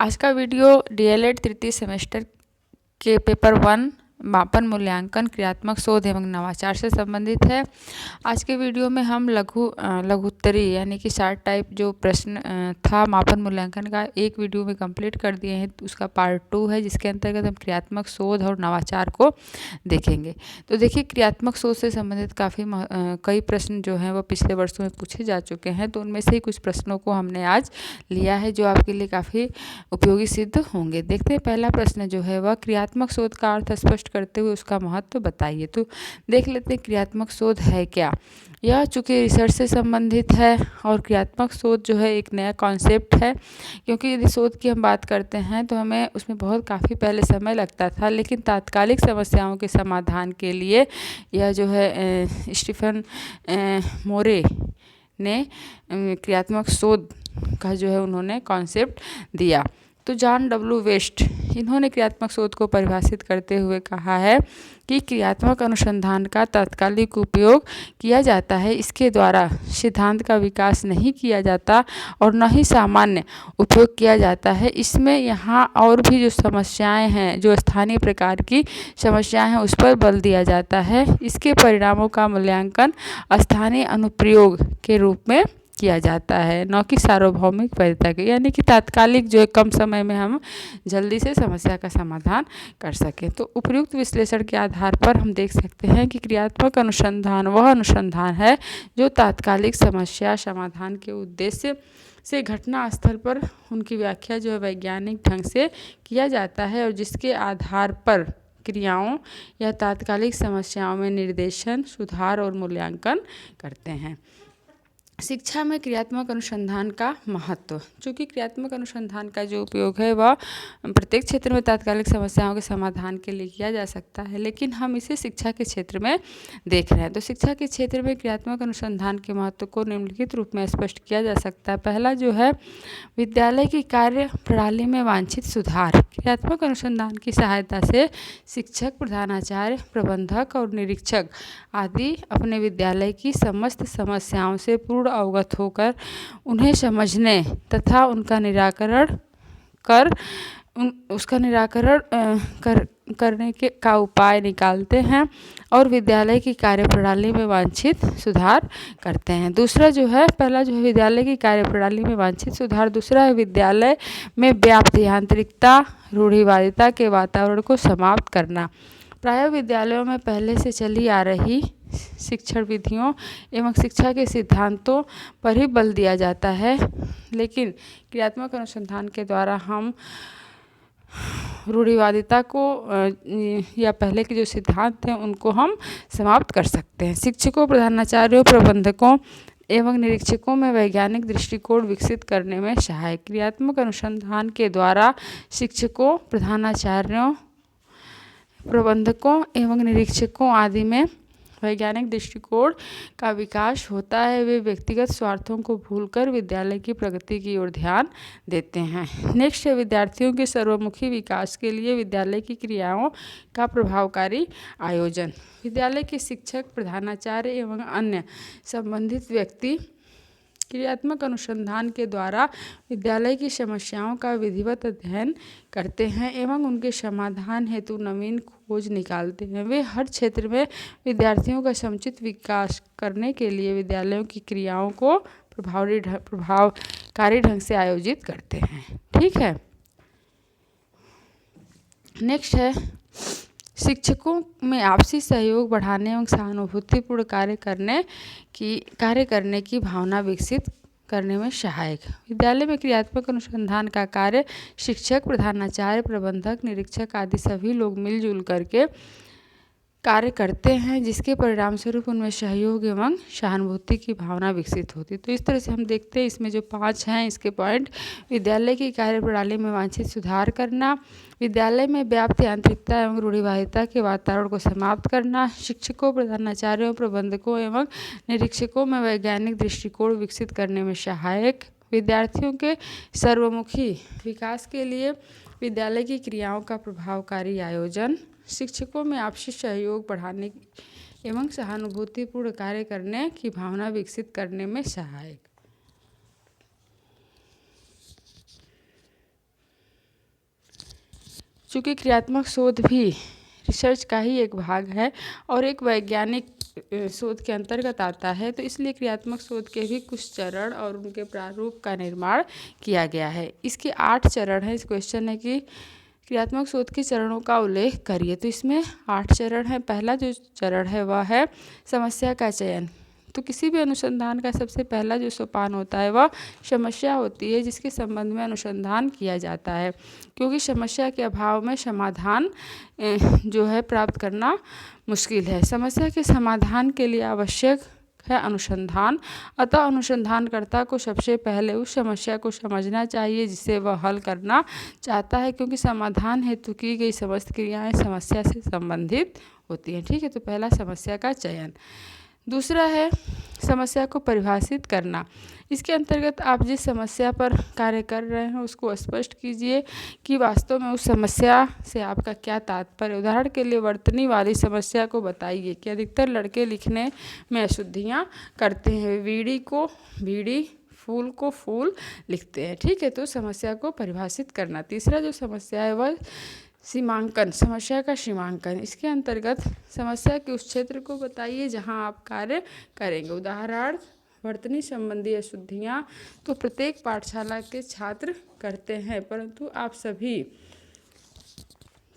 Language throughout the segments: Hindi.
आज का वीडियो डीएलएड तृतीय सेमेस्टर के पेपर 1 मापन मूल्यांकन क्रियात्मक शोध एवं नवाचार से संबंधित है। आज के वीडियो में हम लघुत्तरी यानी कि शार्ट टाइप जो प्रश्न था मापन मूल्यांकन का एक वीडियो में कंप्लीट कर दिए हैं। तो उसका पार्ट 2 है जिसके अंतर्गत हम क्रियात्मक शोध और नवाचार को देखेंगे। तो देखिए, क्रियात्मक शोध से संबंधित काफ़ी कई प्रश्न जो हैं वो पिछले वर्षों में पूछे जा चुके हैं। तो उनमें से ही कुछ प्रश्नों को हमने आज लिया है जो आपके लिए काफ़ी उपयोगी सिद्ध होंगे। देखते हैं, पहला प्रश्न जो है वह क्रियात्मक शोध का अर्थ स्पष्ट करते हुए उसका महत्व बताइए। तो देख लेते हैं क्रियात्मक शोध है क्या। यह चूँकि रिसर्च से संबंधित है और क्रियात्मक शोध जो है एक नया कॉन्सेप्ट है, क्योंकि यदि शोध की हम बात करते हैं तो हमें उसमें काफ़ी पहले समय लगता था, लेकिन तात्कालिक समस्याओं के समाधान के लिए यह जो है स्टीफन मोरे ने क्रियात्मक शोध का जो है उन्होंने कॉन्सेप्ट दिया। तो जॉन डब्ल्यू वेस्ट इन्होंने क्रियात्मक शोध को परिभाषित करते हुए कहा है कि क्रियात्मक अनुसंधान का तात्कालिक उपयोग किया जाता है। इसके द्वारा सिद्धांत का विकास नहीं किया जाता और न ही सामान्य उपयोग किया जाता है। इसमें यहाँ और भी जो समस्याएं हैं, जो स्थानीय प्रकार की समस्याएं हैं, उस पर बल दिया जाता है। इसके परिणामों का मूल्यांकन स्थानीय अनुप्रयोग के रूप में किया जाता है, न कि सार्वभौमिक वैधता के, यानी कि तात्कालिक जो कम समय में हम जल्दी से समस्या का समाधान कर सकें। तो उपयुक्त विश्लेषण के आधार पर हम देख सकते हैं कि क्रियात्मक अनुसंधान वह अनुसंधान है जो तात्कालिक समस्या समाधान के उद्देश्य से घटना स्थल पर उनकी व्याख्या जो है वैज्ञानिक ढंग से किया जाता है और जिसके आधार पर क्रियाओं या तात्कालिक समस्याओं में निर्देशन, सुधार और मूल्यांकन करते हैं। शिक्षा में क्रियात्मक अनुसंधान का महत्व। चूँकि क्रियात्मक अनुसंधान का जो उपयोग है वह प्रत्येक क्षेत्र में तात्कालिक समस्याओं के समाधान के लिए किया जा सकता है, लेकिन हम इसे शिक्षा के क्षेत्र में देख रहे हैं। तो शिक्षा के क्षेत्र में क्रियात्मक अनुसंधान के महत्व को निम्नलिखित रूप में स्पष्ट किया जा सकता है। पहला जो है, विद्यालय की कार्य प्रणाली में वांछित सुधार। क्रियात्मक अनुसंधान की सहायता से शिक्षक, प्रधानाचार्य, प्रबंधक और निरीक्षक आदि अपने विद्यालय की समस्त समस्याओं से पूर्ण अवगत होकर उन्हें समझने तथा उनका निराकरण करने का उपाय निकालते हैं और विद्यालय की कार्यप्रणाली में वांछित सुधार करते हैं। दूसरा जो है, पहला जो है विद्यालय की कार्यप्रणाली में वांछित सुधार। दूसरा है विद्यालय में व्याप्त यांत्रिकता, रूढ़िवादिता के वातावरण को समाप्त करना। प्रायः विद्यालयों में पहले से चली आ रही शिक्षण विधियों एवं शिक्षा के सिद्धांतों पर ही बल दिया जाता है, लेकिन क्रियात्मक अनुसंधान के द्वारा हम रूढ़िवादिता को या पहले के जो सिद्धांत हैं उनको हम समाप्त कर सकते हैं। शिक्षकों, प्रधानाचार्यों, प्रबंधकों एवं निरीक्षकों में वैज्ञानिक दृष्टिकोण विकसित करने में सहायक। क्रियात्मक अनुसंधान के द्वारा शिक्षकों, प्रधानाचार्यों, प्रबंधकों एवं निरीक्षकों आदि में वैज्ञानिक दृष्टिकोण का विकास होता है। वे व्यक्तिगत स्वार्थों को भूलकर विद्यालय की प्रगति की ओर ध्यान देते हैं। नेक्स्ट है, विद्यार्थियों के सर्वमुखी विकास के लिए विद्यालय की क्रियाओं का प्रभावकारी आयोजन। विद्यालय के शिक्षक, प्रधानाचार्य एवं अन्य संबंधित व्यक्ति क्रियात्मक अनुसंधान के द्वारा विद्यालय की समस्याओं का विधिवत अध्ययन करते हैं एवं उनके समाधान हेतु नवीन खोज निकालते हैं। वे हर क्षेत्र में विद्यार्थियों का समुचित विकास करने के लिए विद्यालयों की क्रियाओं को प्रभावकारी ढंग से आयोजित करते हैं। ठीक है। नेक्स्ट है, शिक्षकों में आपसी सहयोग बढ़ाने एवं सहानुभूतिपूर्ण कार्य करने की भावना विकसित करने में सहायक। विद्यालय में क्रियात्मक अनुसंधान का कार्य शिक्षक, प्रधानाचार्य, प्रबंधक, निरीक्षक आदि सभी लोग मिलजुल करके कार्य करते हैं, जिसके परिणाम स्वरूप उनमें सहयोग एवं सहानुभूति की भावना विकसित होती है। तो इस तरह से हम देखते हैं, इसमें जो 5 हैं इसके पॉइंट: विद्यालय की कार्यप्रणाली में वांछित सुधार करना, विद्यालय में व्याप्त यांत्रिकता एवं रूढ़िवादिता के वातावरण को समाप्त करना, शिक्षकों, प्रधानाचार्यों, प्रबंधकों एवं निरीक्षकों में वैज्ञानिक दृष्टिकोण विकसित करने में सहायक, विद्यार्थियों के सर्वमुखी विकास के लिए विद्यालय की क्रियाओं का प्रभावकारी आयोजन, शिक्षकों में आपसी सहयोग बढ़ाने एवं सहानुभूतिपूर्ण कार्य करने की भावना विकसित करने में सहायक। चूँकि क्रियात्मक शोध भी रिसर्च का ही एक भाग है और एक वैज्ञानिक शोध के अंतर्गत आता है, तो इसलिए क्रियात्मक शोध के भी कुछ चरण और उनके प्रारूप का निर्माण किया गया है। इसके 8 चरण हैं। इस क्वेश्चन है कि क्रियात्मक शोध के चरणों का उल्लेख करिए, तो इसमें 8 चरण है। पहला जो चरण है वह है समस्या का चयन। तो किसी भी अनुसंधान का सबसे पहला जो सोपान होता है वह समस्या होती है, जिसके संबंध में अनुसंधान किया जाता है, क्योंकि समस्या के अभाव में समाधान जो है प्राप्त करना मुश्किल है। समस्या के समाधान के लिए आवश्यक है अनुसंधान। अतः अनुसंधानकर्ता को सबसे पहले उस समस्या को समझना चाहिए जिसे वह हल करना चाहता है, क्योंकि समाधान हेतु की गई समस्त क्रियाएं समस्या से संबंधित होती हैं। ठीक है, तो पहला समस्या का चयन। दूसरा है समस्या को परिभाषित करना। इसके अंतर्गत आप जिस समस्या पर कार्य कर रहे हैं उसको स्पष्ट कीजिए कि वास्तव में उस समस्या से आपका क्या तात्पर्य। उदाहरण के लिए वर्तनी वाली समस्या को बताइए कि अधिकतर लड़के लिखने में अशुद्धियाँ करते हैं, बीड़ी को बीड़ी, फूल को फूल लिखते हैं। ठीक है, तो समस्या को परिभाषित करना। तीसरा जो समस्या है वह सीमांकन, समस्या का सीमांकन। इसके अंतर्गत समस्या के उस क्षेत्र को बताइए जहां आप कार्य करेंगे। उदाहरण वर्तनी संबंधी अशुद्धियां तो प्रत्येक पाठशाला के छात्र करते हैं, परंतु आप सभी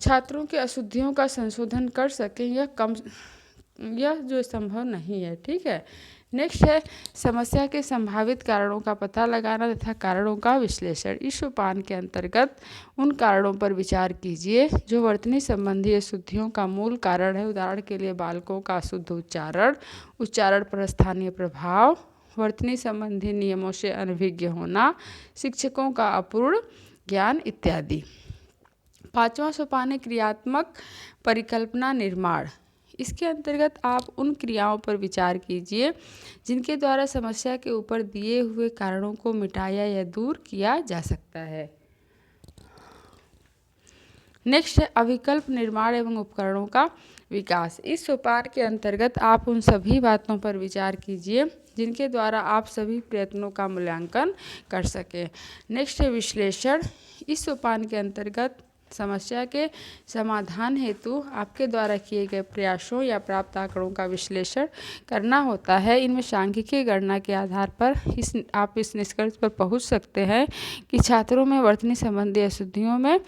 छात्रों के अशुद्धियों का संशोधन कर सकें यह जो संभव नहीं है। ठीक है, नेक्स्ट है समस्या के संभावित कारणों का पता लगाना तथा कारणों का विश्लेषण। इस सोपान के अंतर्गत उन कारणों पर विचार कीजिए जो वर्तनी संबंधी अशुद्धियों का मूल कारण है। उदाहरण के लिए बालकों का अशुद्ध उच्चारण, उच्चारण पर स्थानीय प्रभाव, वर्तनी संबंधी नियमों से अनभिज्ञ होना, शिक्षकों का अपूर्ण ज्ञान इत्यादि। पांचवा सोपान है क्रियात्मक परिकल्पना निर्माण। इसके अंतर्गत आप उन क्रियाओं पर विचार कीजिए जिनके द्वारा समस्या के ऊपर दिए हुए कारणों को मिटाया या दूर किया जा सकता है। नेक्स्ट है अविकल्प निर्माण एवं उपकरणों का विकास। इस सोपान के अंतर्गत आप उन सभी बातों पर विचार कीजिए जिनके द्वारा आप सभी प्रयत्नों का मूल्यांकन कर सकें। नेक्स्ट है विश्लेषण। इस सोपान के अंतर्गत समस्या के समाधान हेतु आपके द्वारा किए गए प्रयासों या प्राप्त आंकड़ों का विश्लेषण करना होता है। इनमें सांख्यिकीय गणना के आधार पर आप इस निष्कर्ष पर पहुंच सकते हैं कि छात्रों में वर्तनी संबंधी अशुद्धियों में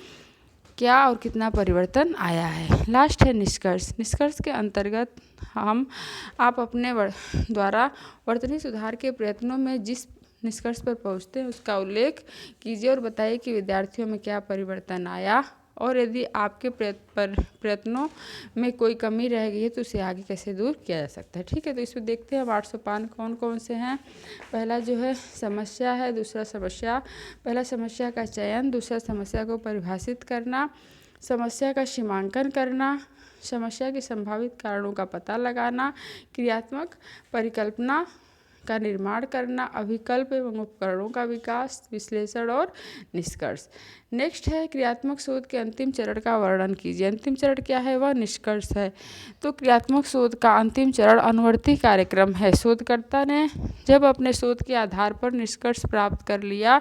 क्या और कितना परिवर्तन आया है। लास्ट है निष्कर्ष। निष्कर्ष के अंतर्गत आप अपने द्वारा वर्तनी सुधार के प्रयत्नों में जिस निष्कर्ष पर पहुंचते हैं उसका उल्लेख कीजिए और बताइए कि विद्यार्थियों में क्या परिवर्तन आया, और यदि आपके प्रयत्नों में कोई कमी रह गई है तो उसे आगे कैसे दूर किया जा सकता है। ठीक है, तो इसमें देखते हैं 8 सोपान कौन कौन से हैं। पहला जो है समस्या है, पहला समस्या का चयन, दूसरा समस्या को परिभाषित करना, समस्या का सीमांकन करना, समस्या के संभावित कारणों का पता लगाना, क्रियात्मक परिकल्पना का निर्माण करना, अभिकल्प एवं उपकरणों का विकास, विश्लेषण और निष्कर्ष। नेक्स्ट है क्रियात्मक शोध के अंतिम चरण का वर्णन कीजिए। अंतिम चरण क्या है? वह निष्कर्ष है। तो क्रियात्मक शोध का अंतिम चरण अनुवर्ती कार्यक्रम है। शोधकर्ता ने जब अपने शोध के आधार पर निष्कर्ष प्राप्त कर लिया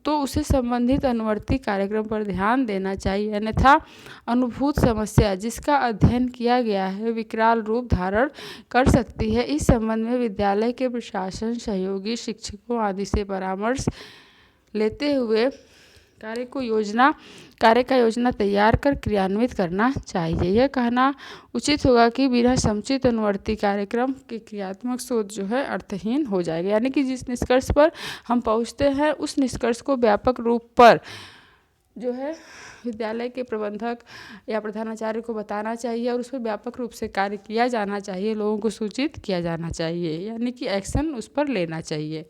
तो उसे संबंधित अनुवर्ती कार्यक्रम पर ध्यान देना चाहिए, अन्यथा अनुभूत समस्या जिसका अध्ययन किया गया है विकराल रूप धारण कर सकती है। इस संबंध में विद्यालय के प्रशासन, सहयोगी शिक्षकों आदि से परामर्श लेते हुए कार्य का योजना तैयार कर क्रियान्वित करना चाहिए। यह कहना उचित होगा कि बिना समुचित अनुवर्ती कार्यक्रम के क्रियात्मक शोध जो है अर्थहीन हो जाएगा। यानी कि जिस निष्कर्ष पर हम पहुंचते हैं उस निष्कर्ष को व्यापक रूप पर जो है विद्यालय के प्रबंधक या प्रधानाचार्य को बताना चाहिए और उस पर व्यापक रूप से कार्य किया जाना चाहिए, लोगों को सूचित किया जाना चाहिए, यानी कि एक्शन उस पर लेना चाहिए।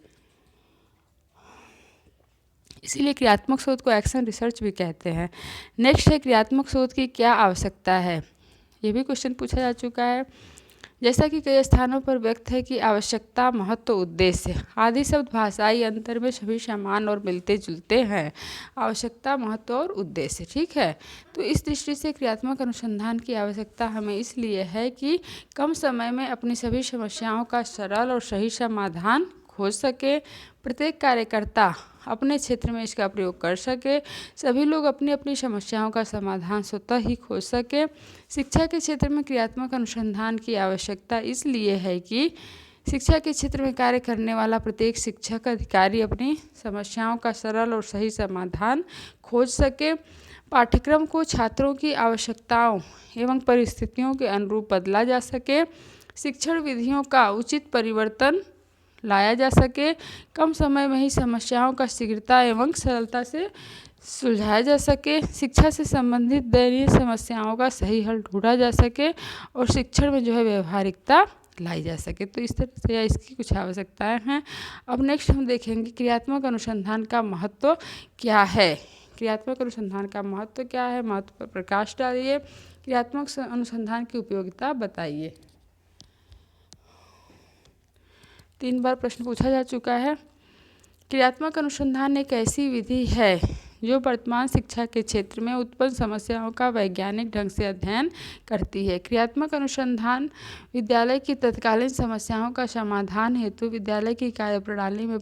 इसीलिए क्रियात्मक शोध को एक्शन रिसर्च भी कहते हैं। नेक्स्ट है क्रियात्मक शोध की क्या आवश्यकता है। ये भी क्वेश्चन पूछा जा चुका है। जैसा कि कई स्थानों पर व्यक्त है कि आवश्यकता, महत्व, उद्देश्य आदि शब्द भाषाई अंतर में सभी समान और मिलते जुलते हैं। आवश्यकता, महत्व और उद्देश्य, ठीक है। तो इस दृष्टि से क्रियात्मक अनुसंधान की आवश्यकता हमें इसलिए है कि कम समय में अपनी सभी समस्याओं का सरल और सही समाधान खोज सके, प्रत्येक कार्यकर्ता अपने क्षेत्र में इसका प्रयोग कर सके, सभी लोग अपनी अपनी समस्याओं का समाधान स्वतः ही खोज सके। शिक्षा के क्षेत्र में क्रियात्मक अनुसंधान की आवश्यकता इसलिए है कि शिक्षा के क्षेत्र में कार्य करने वाला प्रत्येक शिक्षक अधिकारी अपनी समस्याओं का सरल और सही समाधान खोज सके, पाठ्यक्रम को छात्रों की आवश्यकताओं एवं परिस्थितियों के अनुरूप बदला जा सके, शिक्षण विधियों का उचित परिवर्तन लाया जा सके, कम समय में ही समस्याओं का शीघ्रता एवं सरलता से सुलझाया जा सके, शिक्षा से संबंधित दयनीय समस्याओं का सही हल ढूंढा जा सके और शिक्षण में जो है व्यवहारिकता लाई जा सके। तो इस तरह से इसकी कुछ आवश्यकताएं हैं। अब नेक्स्ट हम देखेंगे क्रियात्मक अनुसंधान का महत्व क्या है। क्रियात्मक अनुसंधान का महत्व क्या है, महत्व पर प्रकाश डालिए। क्रियात्मक अनुसंधान की उपयोगिता बताइए। 3 बार प्रश्न पूछा जा चुका है। क्रियात्मक अनुसंधान एक ऐसी विधि है जो वर्तमान शिक्षा के क्षेत्र में उत्पन्न समस्याओं का वैज्ञानिक ढंग से अध्ययन करती है। क्रियात्मक अनुसंधान विद्यालय की तत्कालीन समस्याओं का समाधान हेतु विद्यालय की कार्यप्रणाली में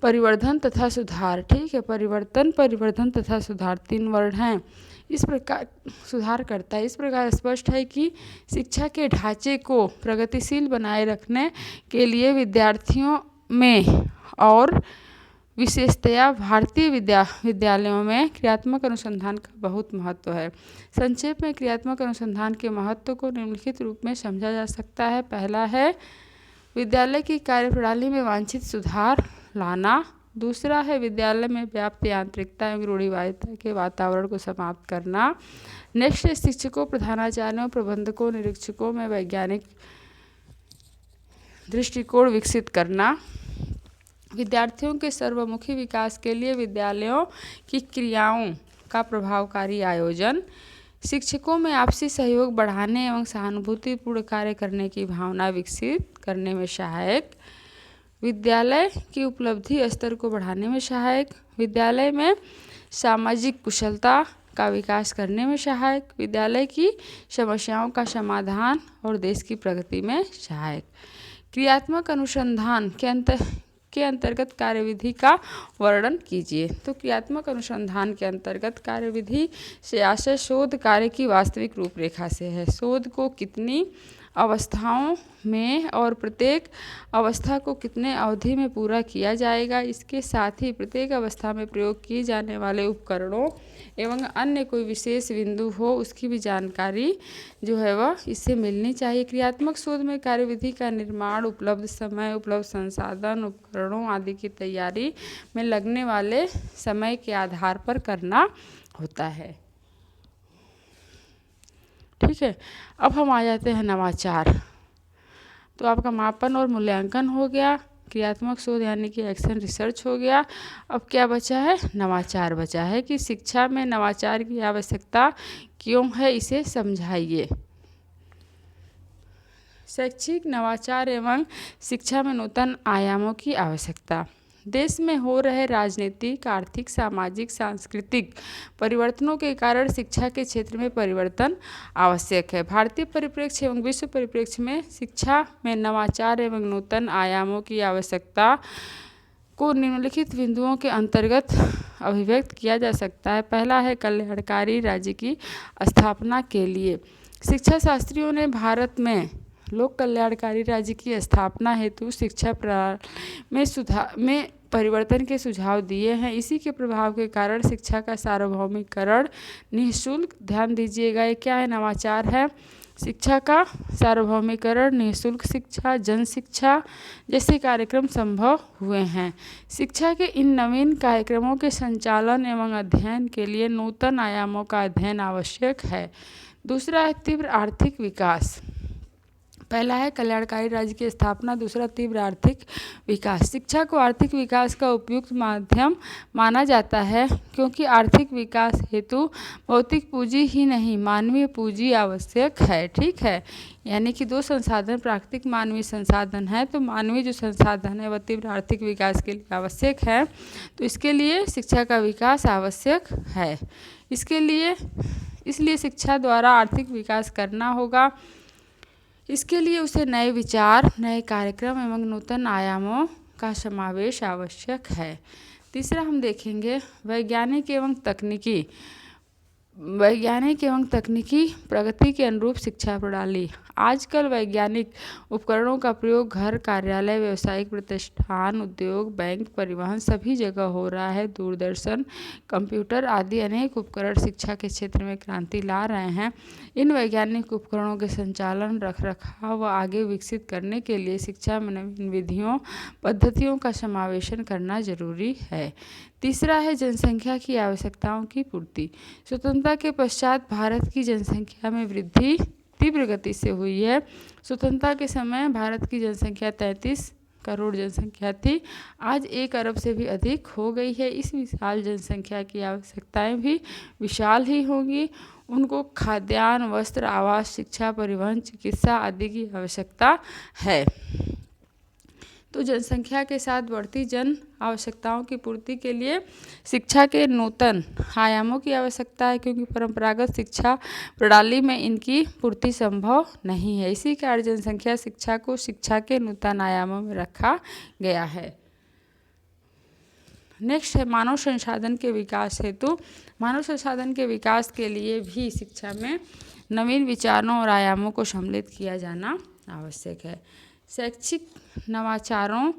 परिवर्धन तथा सुधार, ठीक है, परिवर्धन तथा सुधार 3 वर्ड हैं, इस प्रकार सुधार करता है। इस प्रकार स्पष्ट है कि शिक्षा के ढांचे को प्रगतिशील बनाए रखने के लिए विद्यार्थियों में और विशेषतया भारतीय विद्यालयों में क्रियात्मक अनुसंधान का बहुत महत्व है। संक्षेप में क्रियात्मक अनुसंधान के महत्व को निम्नलिखित रूप में समझा जा सकता है। पहला है विद्यालय की कार्यप्रणाली में वांछित सुधार लाना। दूसरा है विद्यालय में व्याप्त यांत्रिकता एवं रूढ़िवादिता के वातावरण को समाप्त करना। नेक्स्ट है शिक्षकों, प्रधानाचार्यों, प्रबंधकों, निरीक्षकों में वैज्ञानिक दृष्टिकोण विकसित करना। विद्यार्थियों के सर्वमुखी विकास के लिए विद्यालयों की क्रियाओं का प्रभावकारी आयोजन। शिक्षकों में आपसी सहयोग बढ़ाने एवं सहानुभूतिपूर्ण कार्य करने की भावना विकसित करने में सहायक। विद्यालय की उपलब्धि स्तर को बढ़ाने में सहायक। विद्यालय में सामाजिक कुशलता का विकास करने में सहायक। विद्यालय की समस्याओं का समाधान और देश की प्रगति में सहायक। क्रियात्मक अनुसंधान के अंतर्गत कार्यविधि का वर्णन कीजिए। तो क्रियात्मक अनुसंधान के अंतर्गत कार्यविधि से आशय शोध कार्य की वास्तविक रूपरेखा से है। शोध को कितनी अवस्थाओं में और प्रत्येक अवस्था को कितने अवधि में पूरा किया जाएगा, इसके साथ ही प्रत्येक अवस्था में प्रयोग किए जाने वाले उपकरणों एवं अन्य कोई विशेष बिंदु हो उसकी भी जानकारी जो है वह इससे मिलनी चाहिए। क्रियात्मक शोध में कार्यविधि का निर्माण उपलब्ध समय, उपलब्ध संसाधन, उपकरणों आदि की तैयारी में लगने वाले समय के आधार पर करना होता है। ठीक है, अब हम आ जाते हैं नवाचार। तो आपका मापन और मूल्यांकन हो गया, क्रियात्मक शोध यानी कि एक्शन रिसर्च हो गया। अब क्या बचा है, नवाचार बचा है कि शिक्षा में नवाचार की आवश्यकता क्यों है, इसे समझाइए। शैक्षिक नवाचार एवं शिक्षा में नूतन आयामों की आवश्यकता। देश में हो रहे राजनीतिक, आर्थिक, सामाजिक, सांस्कृतिक परिवर्तनों के कारण शिक्षा के क्षेत्र में परिवर्तन आवश्यक है। भारतीय परिप्रेक्ष्य एवं विश्व परिप्रेक्ष्य में शिक्षा में नवाचार एवं नूतन आयामों की आवश्यकता को निम्नलिखित बिंदुओं के अंतर्गत अभिव्यक्त किया जा सकता है। पहला है कल्याणकारी राज्य की स्थापना के लिए। शिक्षा शास्त्रियों ने भारत में लोक कल्याणकारी राज्य की स्थापना हेतु शिक्षा प्रणाली में परिवर्तन के सुझाव दिए हैं। इसी के प्रभाव के कारण शिक्षा का सार्वभौमिकरण निःशुल्क, ध्यान दीजिएगा ये क्या है, नवाचार है। शिक्षा का सार्वभौमिकरण, निःशुल्क शिक्षा, जन शिक्षा जैसे कार्यक्रम संभव हुए हैं। शिक्षा के इन नवीन कार्यक्रमों के संचालन एवं अध्ययन के लिए नूतन आयामों का अध्ययन आवश्यक है। दूसरा है तीव्र आर्थिक विकास। पहला है कल्याणकारी राज्य की स्थापना, दूसरा तीव्र आर्थिक विकास। शिक्षा को आर्थिक विकास का उपयुक्त माध्यम माना जाता है क्योंकि आर्थिक विकास हेतु भौतिक पूंजी ही नहीं मानवीय पूंजी आवश्यक है। ठीक है, यानी कि 2 संसाधन प्राकृतिक मानवीय संसाधन है, तो मानवीय जो संसाधन है वह तीव्र आर्थिक विकास के लिए आवश्यक है। तो इसके लिए शिक्षा का विकास आवश्यक है। इसलिए शिक्षा द्वारा आर्थिक विकास करना होगा। इसके लिए उसे नए विचार, नए कार्यक्रम एवं नूतन आयामों का समावेश आवश्यक है। तीसरा हम देखेंगे वैज्ञानिक एवं तकनीकी प्रगति के अनुरूप शिक्षा प्रणाली। आजकल वैज्ञानिक उपकरणों का प्रयोग घर, कार्यालय, व्यावसायिक प्रतिष्ठान, उद्योग, बैंक, परिवहन सभी जगह हो रहा है। दूरदर्शन, कंप्यूटर आदि अनेक उपकरण शिक्षा के क्षेत्र में क्रांति ला रहे हैं। इन वैज्ञानिक उपकरणों के संचालन, रखरखाव व आगे विकसित करने के लिए शिक्षा में नवीन विधियों, पद्धतियों का समावेशन करना जरूरी है। तीसरा है जनसंख्या की आवश्यकताओं की पूर्ति। स्वतंत्रता के पश्चात भारत की जनसंख्या में वृद्धि तीव्र गति से हुई है। स्वतंत्रता के समय भारत की जनसंख्या 33 करोड़ जनसंख्या थी, आज 1 अरब से भी अधिक हो गई है। इस विशाल जनसंख्या की आवश्यकताएं भी विशाल ही होंगी। उनको खाद्यान्न, वस्त्र, आवास, शिक्षा, परिवहन, चिकित्सा आदि की आवश्यकता है। तो जनसंख्या के साथ बढ़ती जन आवश्यकताओं की पूर्ति के लिए शिक्षा के नूतन आयामों की आवश्यकता है, क्योंकि परंपरागत शिक्षा प्रणाली में इनकी पूर्ति संभव नहीं है। इसी कारण जनसंख्या शिक्षा को शिक्षा के नूतन आयामों में रखा गया है। नेक्स्ट है मानव संसाधन के विकास हेतु। मानव संसाधन के विकास के लिए भी शिक्षा में नवीन विचारों और आयामों को सम्मिलित किया जाना आवश्यक है। शैक्षिक नवाचारों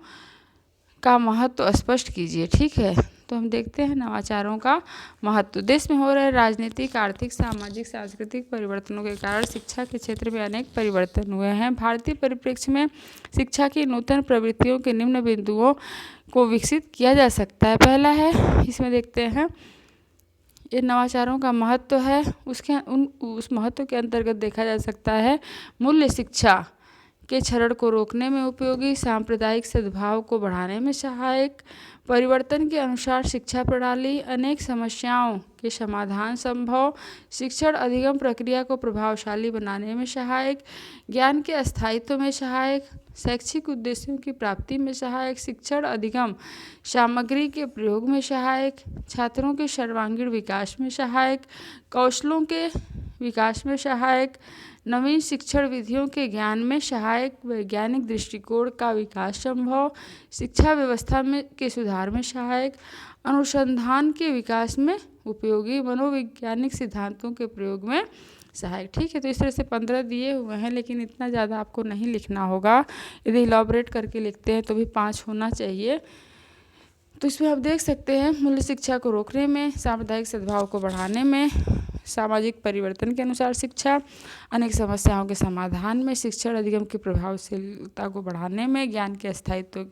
का महत्व स्पष्ट कीजिए। ठीक है, तो हम देखते हैं नवाचारों का महत्व। देश में हो रहे राजनीतिक, आर्थिक, सामाजिक, सांस्कृतिक परिवर्तनों के कारण शिक्षा के क्षेत्र में अनेक परिवर्तन हुए हैं। भारतीय परिप्रेक्ष्य में शिक्षा की नूतन प्रवृत्तियों के निम्न बिंदुओं को विकसित किया जा सकता है। पहला है, इसमें देखते हैं ये नवाचारों का महत्व है, उस महत्व के अंतर्गत देखा जा सकता है मूल्य शिक्षा के क्षरण को रोकने में उपयोगी, सांप्रदायिक सद्भाव को बढ़ाने में सहायक, परिवर्तन के अनुसार शिक्षा प्रणाली, अनेक समस्याओं के समाधान संभव, शिक्षण अधिगम प्रक्रिया को प्रभावशाली बनाने में सहायक, ज्ञान के स्थायित्व में सहायक, शैक्षिक उद्देश्यों की प्राप्ति में सहायक, शिक्षण अधिगम सामग्री के प्रयोग में सहायक, छात्रों के सर्वांगीण विकास में सहायक, कौशलों के विकास में सहायक, नवीन शिक्षण विधियों के ज्ञान में सहायक, वैज्ञानिक दृष्टिकोण का विकास संभव, शिक्षा व्यवस्था में के सुधार में सहायक, अनुसंधान के विकास में उपयोगी, मनोवैज्ञानिक सिद्धांतों के प्रयोग में सहायक। ठीक है, तो इस तरह से 15 दिए हुए हैं, लेकिन इतना ज़्यादा आपको नहीं लिखना होगा। यदि इलॉबरेट करके लिखते हैं तो भी 5 होना चाहिए। तो इसमें आप देख सकते हैं मूल्य शिक्षा को रोकने में, सांप्रदायिक सद्भाव को बढ़ाने में, सामाजिक परिवर्तन के अनुसार शिक्षा, अनेक समस्याओं के समाधान में, शिक्षण अधिगम की प्रभावशीलता को बढ़ाने में, ज्ञान के स्थायित्व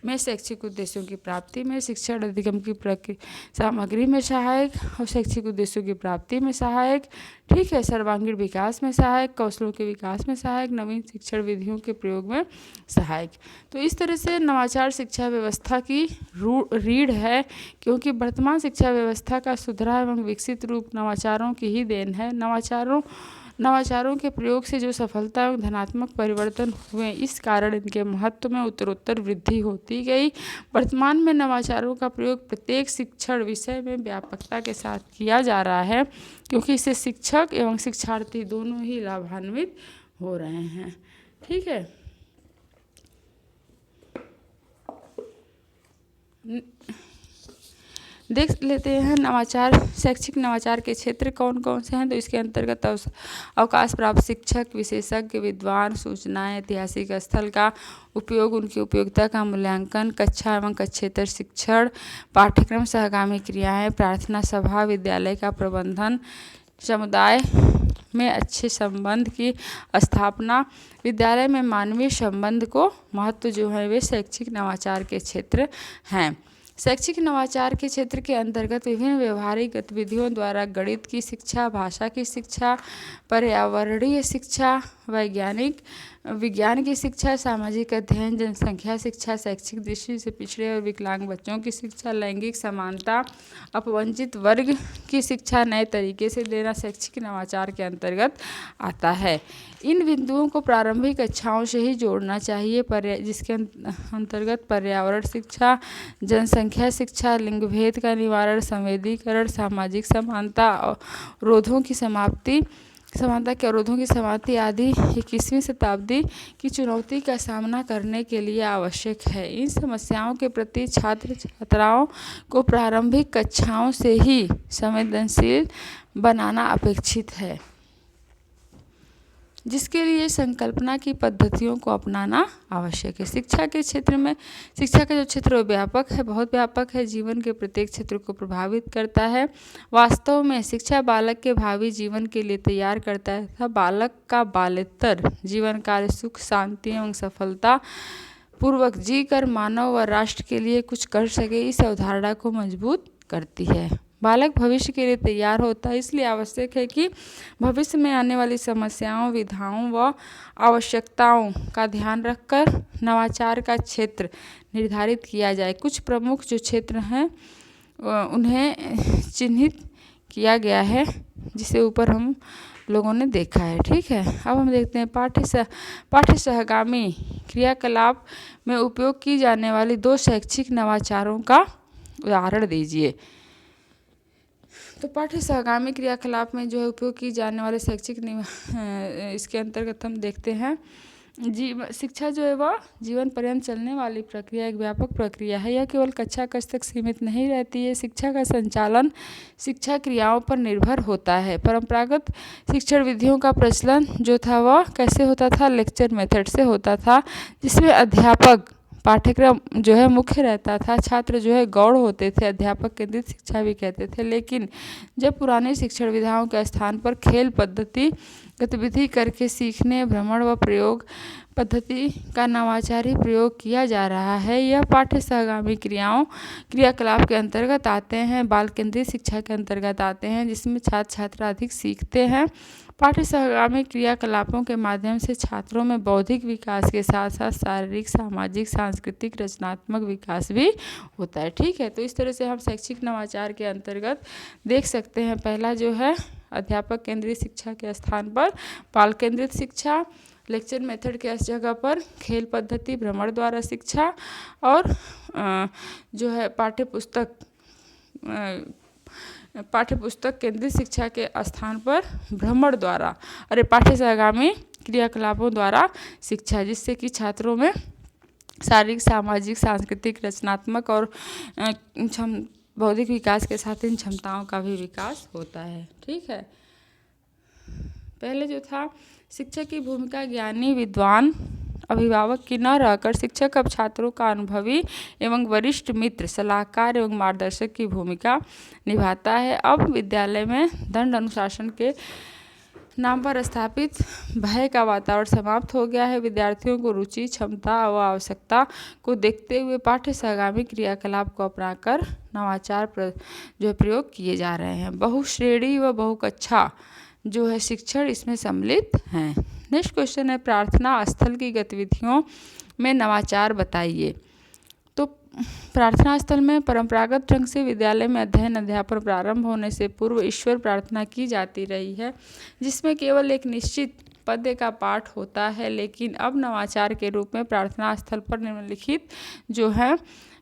में, शैक्षिक उद्देश्यों की प्राप्ति में, शिक्षण अधिगम की सामग्री में सहायक और शैक्षिक उद्देश्यों की प्राप्ति में सहायक। ठीक है, सर्वांगीण विकास में सहायक, कौशलों के विकास में सहायक, नवीन शिक्षण विधियों के प्रयोग में सहायक। तो इस तरह से नवाचार शिक्षा व्यवस्था की रीढ़ है, क्योंकि वर्तमान शिक्षा व्यवस्था का सुधरा एवं विकसित रूप नवाचारों की ही देन है। नवाचारों के प्रयोग से जो सफलता एवं धनात्मक परिवर्तन हुए, इस कारण इनके महत्व में उत्तरोत्तर वृद्धि होती गई। वर्तमान में नवाचारों का प्रयोग प्रत्येक शिक्षण विषय में व्यापकता के साथ किया जा रहा है, क्योंकि इससे शिक्षक एवं शिक्षार्थी दोनों ही लाभान्वित हो रहे हैं। ठीक है, देख लेते हैं नवाचार, शैक्षिक नवाचार के क्षेत्र कौन कौन से हैं। तो इसके अंतर्गत अवकाश प्राप्त शिक्षक, विशेषज्ञ, विद्वान, सूचनाएं, ऐतिहासिक स्थल का उपयोग, उनकी उपयोगिता का मूल्यांकन, कक्षा एवं कक्षेतर शिक्षण, पाठ्यक्रम सहगामी क्रियाएं, प्रार्थना सभा, विद्यालय का प्रबंधन, समुदाय में अच्छे संबंध की स्थापना, विद्यालय में मानवीय संबंध को महत्व जो है वे शैक्षिक नवाचार के क्षेत्र हैं। शैक्षिक नवाचार के क्षेत्र के अंतर्गत विभिन्न व्यवहारिक गतिविधियों द्वारा गणित की शिक्षा, भाषा की शिक्षा, पर्यावरणीय शिक्षा, विज्ञान की शिक्षा, सामाजिक अध्ययन, जनसंख्या शिक्षा, शैक्षिक दृष्टि से पिछड़े और विकलांग बच्चों की शिक्षा, लैंगिक समानता, अपवंचित वर्ग की शिक्षा नए तरीके से देना शैक्षिक नवाचार के अंतर्गत आता है। इन बिंदुओं को प्रारंभिक कक्षाओं से ही जोड़ना चाहिए, जिसके अंतर्गत पर्यावरण शिक्षा, जनसंख्या शिक्षा, लिंग भेद का निवारण, संवेदीकरण, सामाजिक समानता, अवरोधों की समाप्ति, समानता के अवरोधों की समाप्ति आदि 21वीं शताब्दी की चुनौती का सामना करने के लिए आवश्यक है। इन समस्याओं के प्रति छात्र छात्राओं को प्रारंभिक कक्षाओं से ही संवेदनशील बनाना अपेक्षित है, जिसके लिए संकल्पना की पद्धतियों को अपनाना आवश्यक है। शिक्षा के क्षेत्र में, शिक्षा का जो क्षेत्र व्यापक है, बहुत व्यापक है, जीवन के प्रत्येक क्षेत्र को प्रभावित करता है। वास्तव में शिक्षा बालक के भावी जीवन के लिए तैयार करता है तथा बालक का बाल्यतर जीवन काल सुख, शांति एवं सफलता पूर्वक जीकर मानव व राष्ट्र के लिए कुछ कर सके, इस अवधारणा को मजबूत करती है। बालक भविष्य के लिए तैयार होता है, इसलिए आवश्यक है कि भविष्य में आने वाली समस्याओं, विधाओं व आवश्यकताओं का ध्यान रखकर नवाचार का क्षेत्र निर्धारित किया जाए। कुछ प्रमुख जो क्षेत्र हैं उन्हें चिन्हित किया गया है, जिसे ऊपर हम लोगों ने देखा है। ठीक है, अब हम देखते हैं पाठ्य सहगामी क्रियाकलाप में उपयोग की जाने वाली 2 शैक्षिक नवाचारों का उदाहरण दीजिए। तो पाठ्य सहगामी क्रियाकलाप में जो है उपयोग की जाने वाले शैक्षिक इसके अंतर्गत हम देखते हैं शिक्षा जो है वह जीवन पर्यंत चलने वाली प्रक्रिया, एक व्यापक प्रक्रिया है। यह केवल कक्षा कक्ष तक सीमित नहीं रहती है। शिक्षा का संचालन शिक्षा क्रियाओं पर निर्भर होता है। परंपरागत शिक्षण विधियों का प्रचलन जो था वह कैसे होता था? लेक्चर मेथड से होता था, जिसमें अध्यापक पाठ्यक्रम जो है मुख्य रहता था, छात्र जो है गौड़ होते थे, अध्यापक केंद्रित शिक्षा भी कहते थे। लेकिन जब पुराने शिक्षण विधाओं के स्थान पर खेल पद्धति गतिविधि करके सीखने, भ्रमण व प्रयोग पद्धति का नवाचारी प्रयोग किया जा रहा है, यह पाठ्य सहगामी क्रियाकलाप के अंतर्गत आते हैं, बाल केंद्रित शिक्षा के अंतर्गत आते हैं, जिसमें छात्र छात्रा अधिक सीखते हैं। पाठ्य सहगामी क्रियाकलापों के माध्यम से छात्रों में बौद्धिक विकास के साथ साथ शारीरिक, सामाजिक, सांस्कृतिक, रचनात्मक विकास भी होता है। ठीक है, तो इस तरह से हम शैक्षिक नवाचार के अंतर्गत देख सकते हैं। पहला जो है अध्यापक केंद्रित शिक्षा के स्थान पर बाल केंद्रित शिक्षा, लेक्चर मेथड के जगह पर खेल पद्धति, भ्रमण द्वारा शिक्षा, और जो है पाठ्यपुस्तक केंद्रित शिक्षा के स्थान पर भ्रमण द्वारा पाठ्य सहगामी क्रियाकलापों द्वारा शिक्षा, जिससे कि छात्रों में शारीरिक, सामाजिक, सांस्कृतिक, रचनात्मक और बौद्धिक विकास के साथ इन क्षमताओं का भी विकास होता है। ठीक है, पहले जो था शिक्षक की भूमिका ज्ञानी, विद्वान, अभिभावक की न रहकर शिक्षक अब छात्रों का अनुभवी एवं वरिष्ठ मित्र, सलाहकार एवं मार्गदर्शक की भूमिका निभाता है। अब विद्यालय में दंड अनुशासन के नाम पर स्थापित भय का वातावरण समाप्त हो गया है। विद्यार्थियों को रुचि, क्षमता व आवश्यकता को देखते हुए पाठ्य सहगामी क्रियाकलाप को अपनाकर नवाचार जो प्रयोग किए जा रहे हैं। बहुश्रेणी व बहुकक्षा जो है शिक्षण इसमें सम्मिलित हैं। नेक्स्ट क्वेश्चन है, प्रार्थना स्थल की गतिविधियों में नवाचार बताइए। तो प्रार्थना स्थल में परंपरागत ढंग से विद्यालय में अध्ययन अध्यापन प्रारंभ होने से पूर्व ईश्वर प्रार्थना की जाती रही है, जिसमें केवल एक निश्चित पद्य का पाठ होता है। लेकिन अब नवाचार के रूप में प्रार्थना स्थल पर निम्नलिखित जो है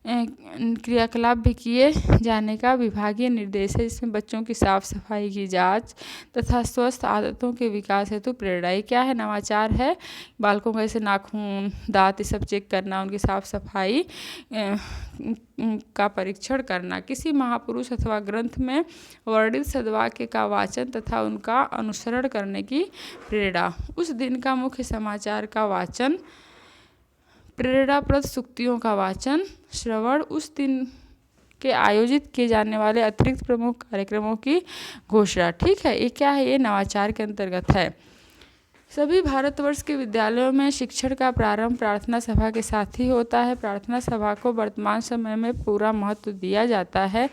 क्रियाकलाप भी किए जाने का विभागीय निर्देश है, जिसमें बच्चों की साफ सफाई की जांच तथा स्वस्थ आदतों के विकास हेतु प्रेरणा। ये क्या है? नवाचार है। बालकों का जैसे नाखून, दांत, ये सब चेक करना, उनकी साफ सफाई का परीक्षण करना, किसी महापुरुष अथवा ग्रंथ में वर्णित सद्वाक्य का वाचन तथा उनका अनुसरण करने की प्रेरणा, उस दिन का मुख्य समाचार का वाचन, प्रेरणाप्रद सूक्तियों का वाचन, श्रवण, उस दिन के आयोजित किए जाने वाले अतिरिक्त प्रमुख कार्यक्रमों की घोषणा। ठीक है, ये क्या है? ये नवाचार के अंतर्गत है। सभी भारतवर्ष के विद्यालयों में शिक्षण का प्रारंभ प्रार्थना सभा के साथ ही होता है। प्रार्थना सभा को वर्तमान समय में पूरा महत्व दिया जाता है।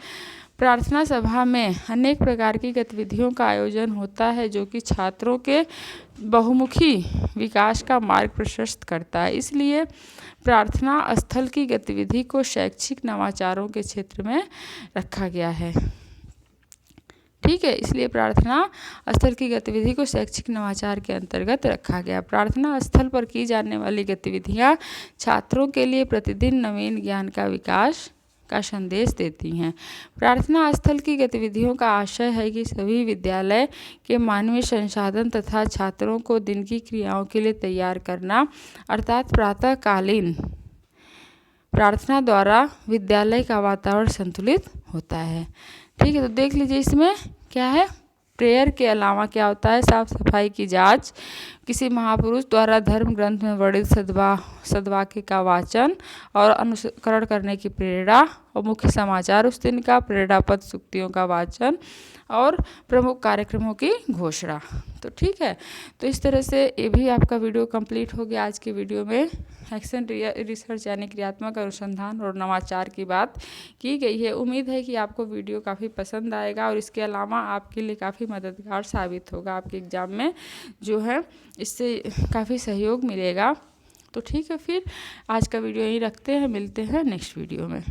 प्रार्थना सभा में अनेक प्रकार की गतिविधियों का आयोजन होता है, जो कि छात्रों के बहुमुखी विकास का मार्ग प्रशस्त करता है। इसलिए प्रार्थना स्थल की गतिविधि को शैक्षिक नवाचारों के क्षेत्र में रखा गया है। ठीक है, इसलिए प्रार्थना स्थल की गतिविधि को शैक्षिक नवाचार के अंतर्गत रखा गया। प्रार्थना स्थल पर की जाने वाली गतिविधियां छात्रों के लिए प्रतिदिन नवीन ज्ञान का विकास का संदेश देती हैं। प्रार्थना स्थल की गतिविधियों का आशय है कि सभी विद्यालय के मानवीय संसाधन तथा छात्रों को दिन की क्रियाओं के लिए तैयार करना, अर्थात प्रातःकालीन प्रार्थना द्वारा विद्यालय का वातावरण संतुलित होता है। ठीक है, तो देख लीजिए इसमें क्या है। प्रेयर के अलावा क्या होता है, साफ सफाई की जांच, किसी महापुरुष द्वारा धर्म ग्रंथ में वर्णित सद्वाक्य का वाचन और अनुसरण करने की प्रेरणा, और मुख्य समाचार उस दिन का, प्रेरणापद सूक्तियों का वाचन और प्रमुख कार्यक्रमों की घोषणा। तो ठीक है, तो इस तरह से ये भी आपका वीडियो कंप्लीट हो गया। आज की वीडियो में एक्शन रिसर्च यानी क्रियात्मक अनुसंधान और नवाचार की बात की गई है। उम्मीद है कि आपको वीडियो काफ़ी पसंद आएगा और इसके अलावा आपके लिए काफ़ी मददगार साबित होगा। आपके एग्ज़ाम में जो है इससे काफ़ी सहयोग मिलेगा। तो ठीक है, फिर आज का वीडियो यहीं रखते हैं, मिलते हैं नेक्स्ट वीडियो में।